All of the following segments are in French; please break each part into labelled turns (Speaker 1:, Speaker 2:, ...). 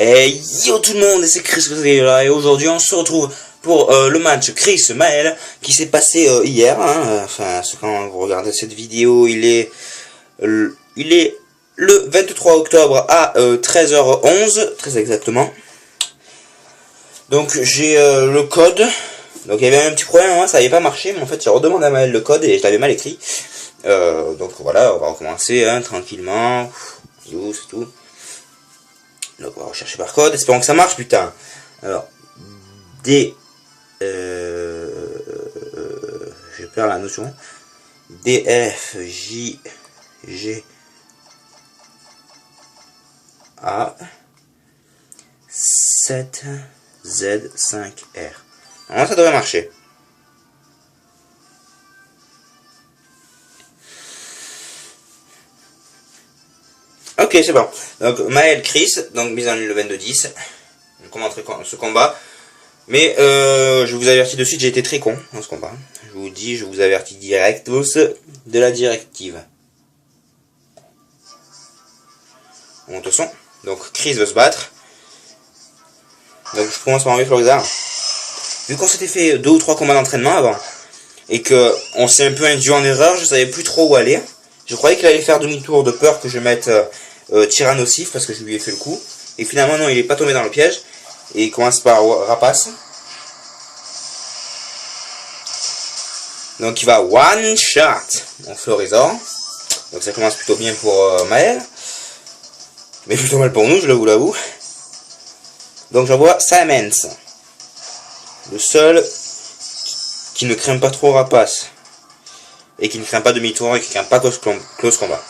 Speaker 1: Hey yo tout le monde, et c'est Chris là, et aujourd'hui on se retrouve pour le match Chris-Maël qui s'est passé hier, hein, enfin quand vous regardez cette vidéo, il est le 23 octobre à 13h11, très exactement. Donc j'ai le code, donc il y avait un petit problème, hein, ça n'avait pas marché, mais en fait j'ai redemandé à Maël le code et je l'avais mal écrit. Donc voilà, on va recommencer hein, tranquillement, c'est tout. Donc on va rechercher par code, espérons que ça marche, putain. Alors, je perds la notion. D, F, J, G, A, 7, Z, 5, R. Alors ça devrait marcher. Ok, c'est bon. Donc, Maël, Chris, donc mise en ligne le 22-10. Je commenterai ce combat. Mais, je vous avertis de suite, j'ai été très con dans ce combat. Je vous dis, je vous avertis direct tous de la directive. On monte le son. Donc, Chris veut se battre. Donc, je commence par enlever Florizard. Vu qu'on s'était fait 2 ou 3 combats d'entraînement avant, et que on s'est un peu induit en erreur, je savais plus trop où aller. Je croyais qu'il allait faire demi-tour de peur que je mette Tyrannosif parce que je lui ai fait le coup. Et finalement non, il est pas tombé dans le piège. Et il commence par Rapace. Donc il va one shot mon Florizor. Donc ça commence plutôt bien pour Maël. Mais plutôt mal pour nous, je l'avoue. Donc j'envoie Salamence. Le seul qui ne craint pas trop Rapace. Et qui ne craint pas demi-tour et qui ne craint pas close combat.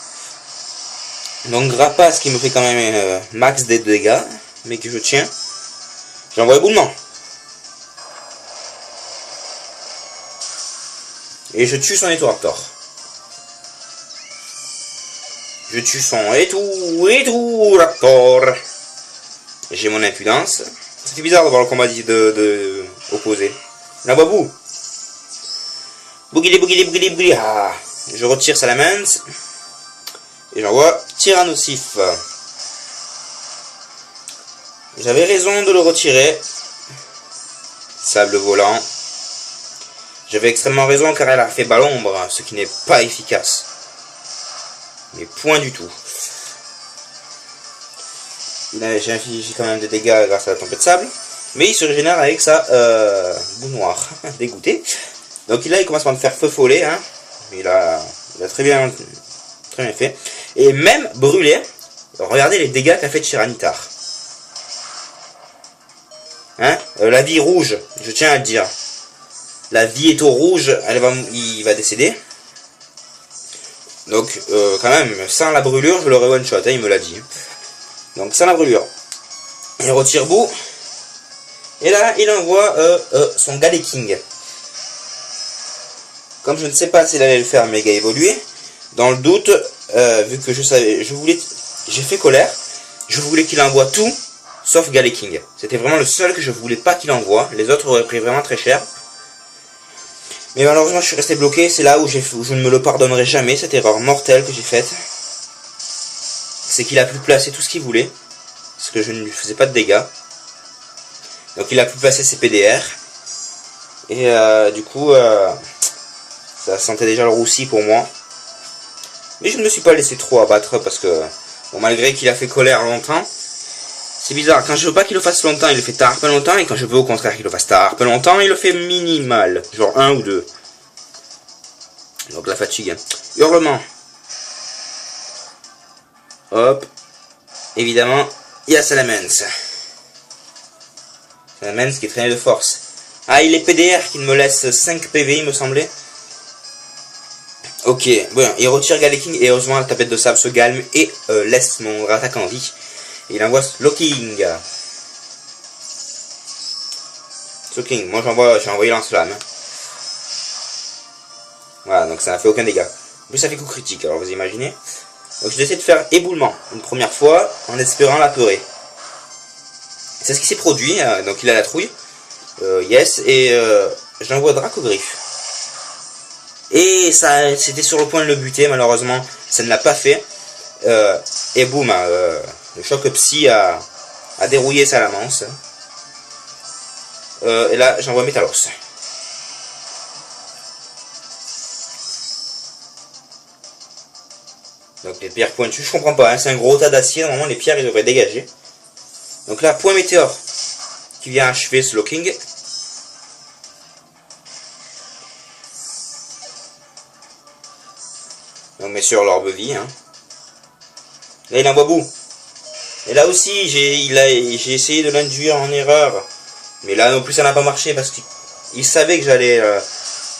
Speaker 1: Donc Rapace qui me fait quand même max des dégâts, mais que je tiens. J'envoie éboulement. Et je tue son Etoraptor. Je tue son Etoraptor. J'ai mon impudence. C'était bizarre de voir le combat opposé. La babou. Bougili. Ah. Je retire Salamence. Et j'envoie Tyrannosif. J'avais raison de le retirer. Sable volant. J'avais extrêmement raison car elle a fait Balombre, ce qui n'est pas efficace. Mais point du tout. J'ai infligé quand même des dégâts grâce à la tempête de sable. Mais il se régénère avec sa boue noire. Dégoûté. Donc là il commence par me faire feu follet. Hein. Il a très bien fait. Et même brûlé. Regardez les dégâts qu'a fait Tyranitar. Hein, la vie rouge, je tiens à le dire. La vie est au rouge, il va décéder. Donc, quand même, sans la brûlure, je l'aurais one shot, hein, il me l'a dit. Donc, sans la brûlure. Il retire bout. Et là, il envoie son Galeking. Comme je ne sais pas s'il allait le faire méga évoluer, dans le doute, vu que j'ai fait colère, je voulais qu'il envoie tout. Sauf Galeking. C'était vraiment le seul que je voulais pas qu'il envoie. Les autres auraient pris vraiment très cher. Mais malheureusement, je suis resté bloqué. C'est là où je ne me le pardonnerai jamais. Cette erreur mortelle que j'ai faite. C'est qu'il a pu placer tout ce qu'il voulait. Parce que je ne lui faisais pas de dégâts. Donc il a pu placer ses PDR. Et du coup, ça sentait déjà le roussi pour moi. Mais je ne me suis pas laissé trop abattre. Parce que, bon, malgré qu'il a fait colère longtemps. C'est bizarre, quand je veux pas qu'il le fasse longtemps, il le fait tard, pas longtemps, et quand je veux au contraire qu'il le fasse tard, pas longtemps, il le fait minimal, genre 1 ou 2. Donc la fatigue. Hurlement. Hop. Évidemment, il y a Salamence. Salamence qui est traîné de force. Ah, il est PDR qui me laisse 5 PV, il me semblait. Ok, bon, il retire Galeking, et heureusement la tapette de sable se calme, et laisse mon attaquant en vie. Il envoie Slowking. Slowking, moi j'ai envoyé Lance-Flamme. Voilà, donc ça n'a fait aucun dégât. En plus ça fait coup critique, alors vous imaginez. Donc je décide de faire éboulement une première fois en espérant l'apeurer. C'est ce qui s'est produit, donc il a la trouille. Yes, et j'envoie Dracogriffe. Et ça, c'était sur le point de le buter, malheureusement, ça ne l'a pas fait. Et boum, le choc psy a à dérouiller Salamence. Et là, j'envoie Métalos. Donc les pierres pointues, je comprends pas, hein, c'est un gros tas d'acier, normalement les pierres ils devraient dégager. Donc là, point météore qui vient achever ce locking. Donc bien sûr l'orbe vie. Hein. Là il envoie bout. Et là aussi j'ai essayé de l'induire en erreur. Mais là non plus ça n'a pas marché parce qu'il savait que j'allais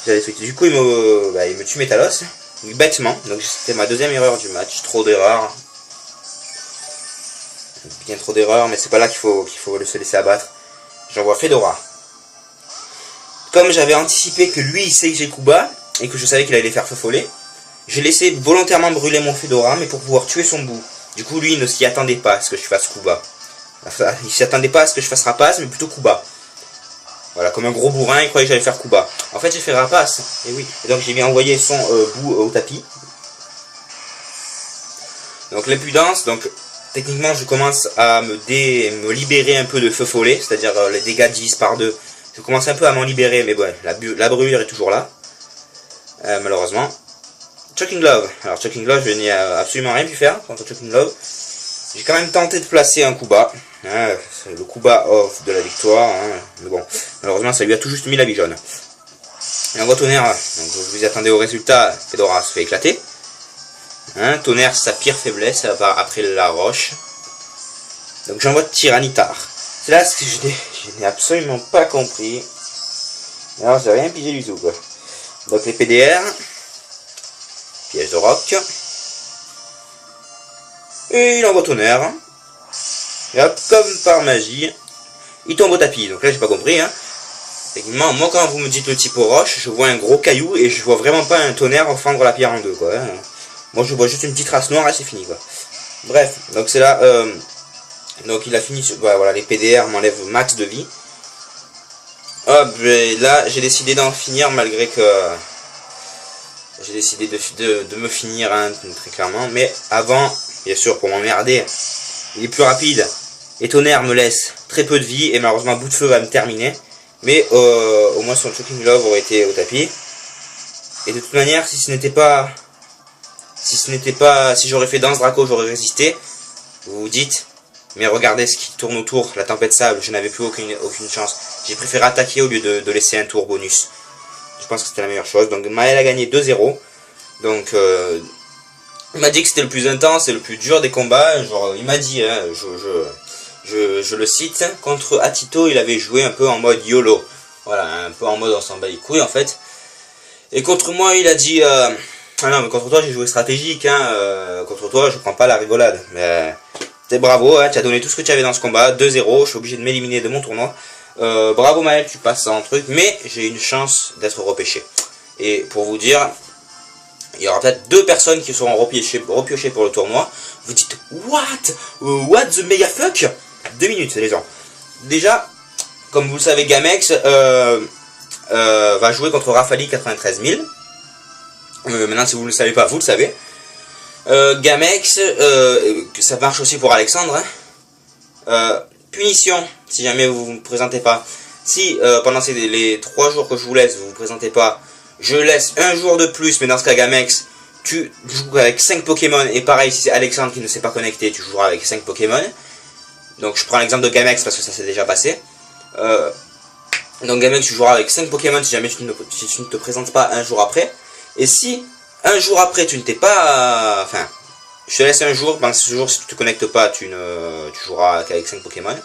Speaker 1: tweeter. Du coup il me tue Métalos. Bêtement, donc c'était ma deuxième erreur du match, trop d'erreurs. Bien trop d'erreurs, mais c'est pas là qu'il faut se laisser abattre. J'envoie Fedora. Comme j'avais anticipé que lui il sait que j'ai coup bas, et que je savais qu'il allait faire feu follet, j'ai laissé volontairement brûler mon Fedora, mais pour pouvoir tuer son bout. Du coup lui il ne s'y attendait pas à ce que je fasse coup bas. Enfin, il s'y attendait pas à ce que je fasse rapace, mais plutôt coup bas. Voilà, comme un gros bourrin, il croyait que j'allais faire coup bas. En fait, j'ai fait rapace, et oui. Et donc, j'ai bien envoyé son bout au tapis. Donc, l'impudence, donc, techniquement, je commence à me libérer un peu de feu follet, c'est-à-dire les dégâts divisent par 2. Je commence un peu à m'en libérer, mais bon, la brûlure est toujours là. Malheureusement. Choking Glove. Alors, Choking Glove, je n'ai absolument rien pu faire contre Choking Glove. J'ai quand même tenté de placer un coup bas. Hein, le coup bas off de la victoire. Hein, mais bon, malheureusement, ça lui a tout juste mis la vie jaune. Et envoie tonnerre. Donc, je vous attendais au résultat. Fedora se fait éclater. Hein, tonnerre, sa pire faiblesse après la roche. Donc, j'envoie Tyrannitar. C'est là ce que je n'ai absolument pas compris. Alors, j'ai rien pigé du tout, quoi. Donc, les PDR. Piège de roc. Et il envoie tonnerre. Et hop, comme par magie, il tombe au tapis. Donc là, j'ai pas compris. Hein. Techniquement, moi, quand vous me dites le type aux roches, je vois un gros caillou et je vois vraiment pas un tonnerre fendre la pierre en deux. Quoi, hein. Moi, je vois juste une petite trace noire et c'est fini. Quoi. Bref, donc c'est là. Donc il a fini. Voilà, les PDR m'enlèvent max de vie. Hop, et là, j'ai décidé d'en finir malgré que. J'ai décidé de me finir hein, très clairement. Mais avant. Bien sûr, pour m'emmerder, il est plus rapide. Et tonnerre me laisse très peu de vie. Et malheureusement, bout de feu va me terminer. Mais au moins, son Choking Glove aurait été au tapis. Et de toute manière, si j'aurais fait Danse Draco, j'aurais résisté. Vous vous dites, mais regardez ce qui tourne autour, la tempête sable. Je n'avais plus aucune chance. J'ai préféré attaquer au lieu de laisser un tour bonus. Je pense que c'était la meilleure chose. Donc, Maël a gagné 2-0. Donc, il m'a dit que c'était le plus intense et le plus dur des combats. Genre, il m'a dit, hein, je le cite, contre Atito, il avait joué un peu en mode YOLO. Voilà, un peu en mode on s'en bat les couilles en fait. Et contre moi, il a dit, ah non, mais contre toi, j'ai joué stratégique. Hein, contre toi, je prends pas la rigolade. Mais t'es bravo, hein, tu as donné tout ce que tu avais dans ce combat. 2-0, je suis obligé de m'éliminer de mon tournoi. Bravo Maël, tu passes en truc. Mais j'ai une chance d'être repêché. Et pour vous dire... Il y aura peut-être 2 personnes qui seront repiochées pour le tournoi. Vous dites, what the mega fuck? 2 minutes, les gens. Déjà, comme vous le savez, Gamex va jouer contre Rafali 93 000. Maintenant, si vous ne le savez pas, vous le savez. Gamex, ça marche aussi pour Alexandre. Hein. Punition, si jamais vous ne vous présentez pas. Si pendant les 3 jours que je vous laisse, vous ne vous présentez pas, je laisse un jour de plus, mais dans ce cas Gamex, tu joues avec 5 Pokémon, et pareil, si c'est Alexandre qui ne s'est pas connecté, tu joueras avec 5 Pokémon. Donc je prends l'exemple de Gamex parce que ça s'est déjà passé. Donc Gamex, tu joueras avec 5 Pokémon si jamais tu ne te présentes pas un jour après. Et si un jour après tu ne t'es pas... Enfin, je te laisse un jour, pendant ce jour si tu ne te connectes pas, tu joueras qu'avec 5 Pokémon.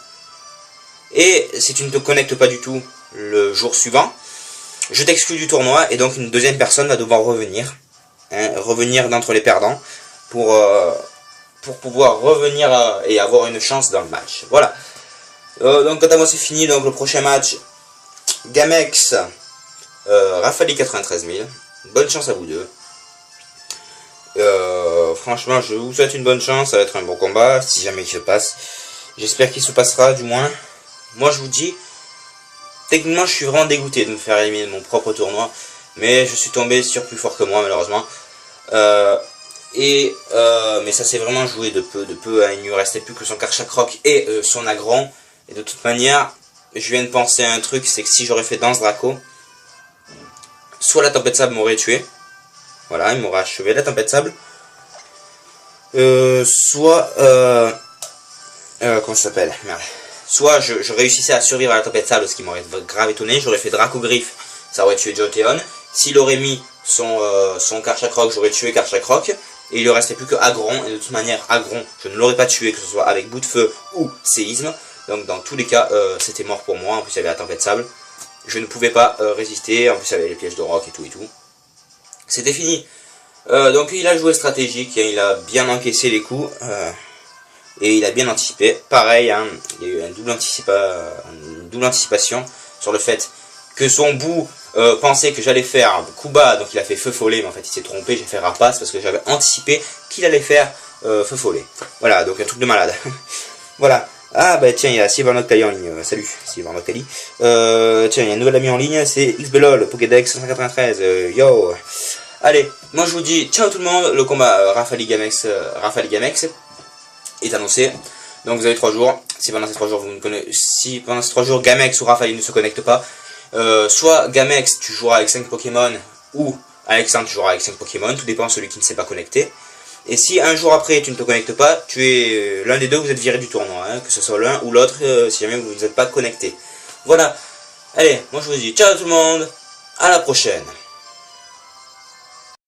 Speaker 1: Et si tu ne te connectes pas du tout le jour suivant, je t'exclus du tournoi et donc une deuxième personne va devoir revenir. Hein, revenir d'entre les perdants pour pouvoir revenir et avoir une chance dans le match. Voilà. Donc quant à moi c'est fini. Donc le prochain match, Gamex, Rafali 93 000. Bonne chance à vous deux. Franchement je vous souhaite une bonne chance. Ça va être un bon combat si jamais il se passe. J'espère qu'il se passera du moins. Moi je vous dis, techniquement je suis vraiment dégoûté de me faire éliminer de mon propre tournoi. Mais je suis tombé sur plus fort que moi malheureusement. Et mais ça s'est vraiment joué de peu, hein. Il ne lui restait plus que son Karchakroc et son Agron. Et de toute manière, je viens de penser à un truc, c'est que si j'aurais fait Danse Draco, soit la Tempête Sable m'aurait tué, voilà, il m'aurait achevé la Tempête Sable, soit comment ça s'appelle, merde. Soit je réussissais à survivre à la Tempête Sable, ce qui m'aurait grave étonné, j'aurais fait Draco Griffe, ça aurait tué Jolteon. S'il aurait mis son Karchakroc, j'aurais tué Karchakroc, et il ne restait plus que Agron, et de toute manière, Agron, je ne l'aurais pas tué, que ce soit avec Bout de Feu ou Séisme, donc dans tous les cas, c'était mort pour moi. En plus il y avait la Tempête Sable, je ne pouvais pas résister, en plus il y avait les pièges de roc et tout. C'était fini. Donc il a joué stratégique, hein, il a bien encaissé les coups, et il a bien anticipé. Pareil, hein, il y a eu une double anticipation sur le fait que son bout pensait que j'allais faire coup bas, donc il a fait feu follet, mais en fait il s'est trompé, j'ai fait rapace parce que j'avais anticipé qu'il allait faire feu follet. Voilà, donc un truc de malade. Voilà. Ah bah tiens, il y a Sylvain Noctali en ligne. Salut, Sylvain Noctali. Tiens, il y a un nouvel ami en ligne, c'est XBLOL, Pokédex 593. Yo. Allez, moi je vous dis ciao tout le monde. Le combat Rafali Gamex est annoncé. Donc vous avez 3 jours. Si pendant ces 3 jours Gamex ou Rafali ne se connectent pas, soit Gamex tu joueras avec 5 Pokémon, ou Alexandre tu joueras avec 5 Pokémon, tout dépend de celui qui ne s'est pas connecté. Et si un jour après tu ne te connectes pas, tu es l'un des deux, vous êtes viré du tournoi, hein, que ce soit l'un ou l'autre, si jamais vous n'êtes pas connecté. Voilà, allez, moi je vous dis ciao tout le monde, à la prochaine.